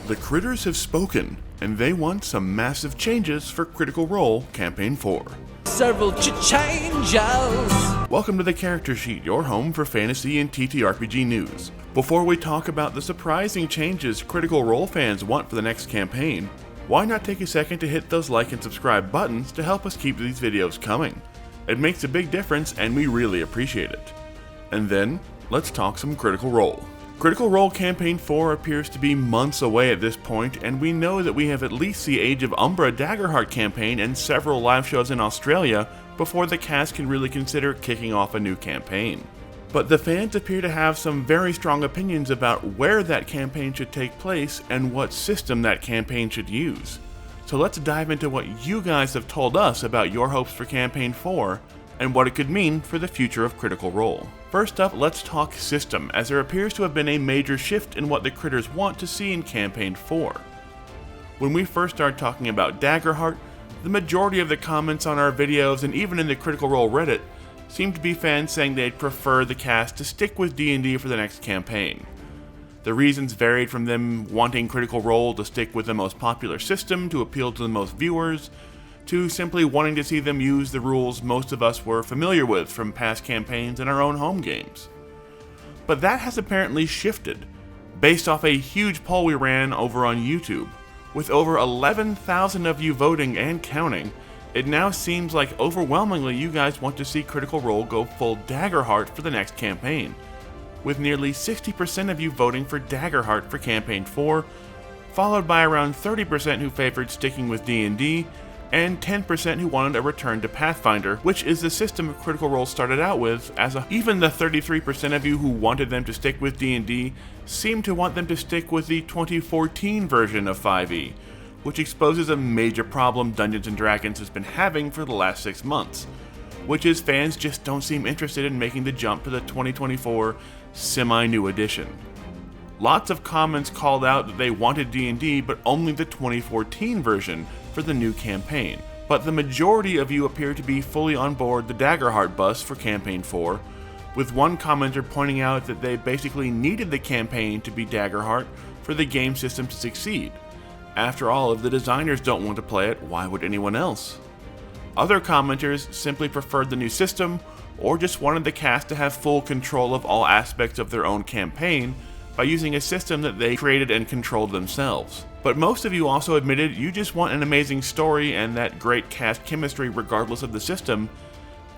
The critters have spoken, and they want some massive changes for Critical Role Campaign 4. Several changes! Welcome to the Character Sheet, your home for fantasy and TTRPG news. Before we talk about the surprising changes Critical Role fans want for the next campaign, why not take a second to hit those like and subscribe buttons to help us keep these videos coming? It makes a big difference and we really appreciate it. And then, let's talk some Critical Role. Critical Role Campaign 4 appears to be months away at this point, and we know that we have at least the Age of Umbra Daggerheart campaign and several live shows in Australia before the cast can really consider kicking off a new campaign. But the fans appear to have some very strong opinions about where that campaign should take place and what system that campaign should use. So let's dive into what you guys have told us about your hopes for Campaign 4 and what it could mean for the future of Critical Role. First up, let's talk system, as there appears to have been a major shift in what the critters want to see in Campaign 4. When we first started talking about Daggerheart, the majority of the comments on our videos and even in the Critical Role Reddit seemed to be fans saying they'd prefer the cast to stick with D&D for the next campaign. The reasons varied from them wanting Critical Role to stick with the most popular system to appeal to the most viewers, to simply wanting to see them use the rules most of us were familiar with from past campaigns and our own home games. But that has apparently shifted, based off a huge poll we ran over on YouTube. With over 11,000 of you voting and counting, it now seems like overwhelmingly you guys want to see Critical Role go full Daggerheart for the next campaign, with nearly 60% of you voting for Daggerheart for Campaign 4, followed by around 30% who favored sticking with D&D, and 10% who wanted a return to Pathfinder, which is the system Critical Role started out with. Even the 33% of you who wanted them to stick with D&D seem to want them to stick with the 2014 version of 5e, which exposes a major problem Dungeons & Dragons has been having for the last 6 months, which is fans just don't seem interested in making the jump to the 2024 semi-new edition. Lots of comments called out that they wanted D&D, but only the 2014 version for the new campaign. But the majority of you appear to be fully on board the Daggerheart bus for Campaign 4, with one commenter pointing out that they basically needed the campaign to be Daggerheart for the game system to succeed. After all, if the designers don't want to play it, why would anyone else? Other commenters simply preferred the new system, or just wanted the cast to have full control of all aspects of their own campaign by using a system that they created and controlled themselves. But most of you also admitted you just want an amazing story and that great cast chemistry regardless of the system,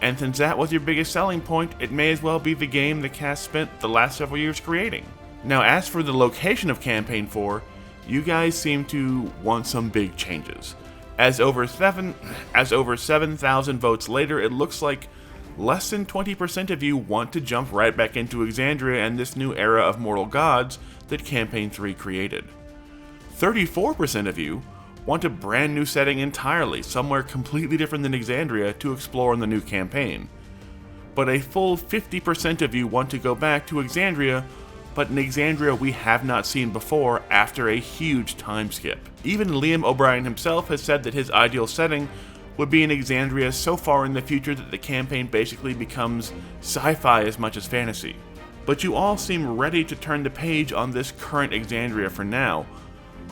and since that was your biggest selling point, it may as well be the game the cast spent the last several years creating. Now, as for the location of Campaign 4, you guys seem to want some big changes. As over 7,000 votes later, it looks like less than 20% of you want to jump right back into Exandria and this new era of mortal gods that Campaign 3 created. 34% of you want a brand new setting entirely, somewhere completely different than Exandria, to explore in the new campaign. But a full 50% of you want to go back to Exandria, but an Exandria we have not seen before after a huge time skip. Even Liam O'Brien himself has said that his ideal setting would be in Exandria so far in the future that the campaign basically becomes sci-fi as much as fantasy. But you all seem ready to turn the page on this current Exandria for now,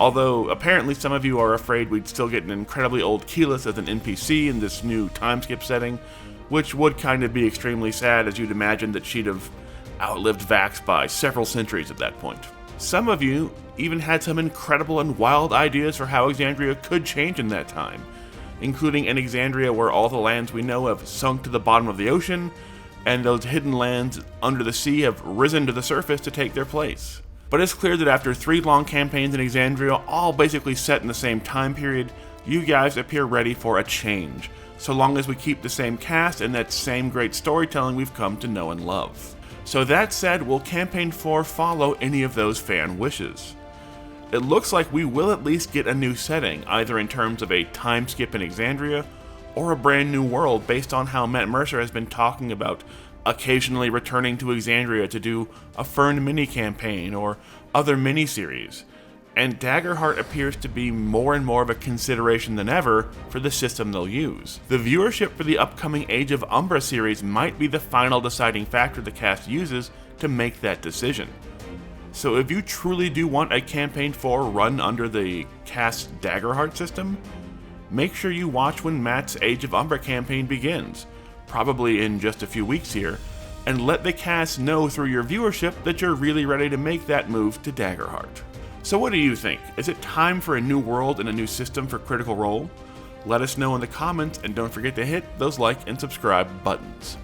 although apparently some of you are afraid we'd still get an incredibly old Keyleth as an NPC in this new time skip setting, which would kind of be extremely sad, as you'd imagine that she'd have outlived Vax by several centuries at that point. Some of you even had some incredible and wild ideas for how Exandria could change in that time, including an Exandria where all the lands we know have sunk to the bottom of the ocean, and those hidden lands under the sea have risen to the surface to take their place. But it's clear that after 3 long campaigns in Exandria, all basically set in the same time period, you guys appear ready for a change, so long as we keep the same cast and that same great storytelling we've come to know and love. So that said, will Campaign 4 follow any of those fan wishes? It looks like we will at least get a new setting, either in terms of a time skip in Exandria, or a brand new world based on how Matt Mercer has been talking about occasionally returning to Exandria to do a Fern mini-campaign or other mini-series. And Daggerheart appears to be more and more of a consideration than ever for the system they'll use. The viewership for the upcoming Age of Umbra series might be the final deciding factor the cast uses to make that decision. So if you truly do want a Campaign 4 run under the cast daggerheart system, make sure you watch when Matt's Age of Umbra campaign begins, probably in just a few weeks here, and let the cast know through your viewership that you're really ready to make that move to daggerheart. So what do you think? Is it time for a new world and a new system for Critical Role? Let us know in the comments, and don't forget to hit those like and subscribe buttons.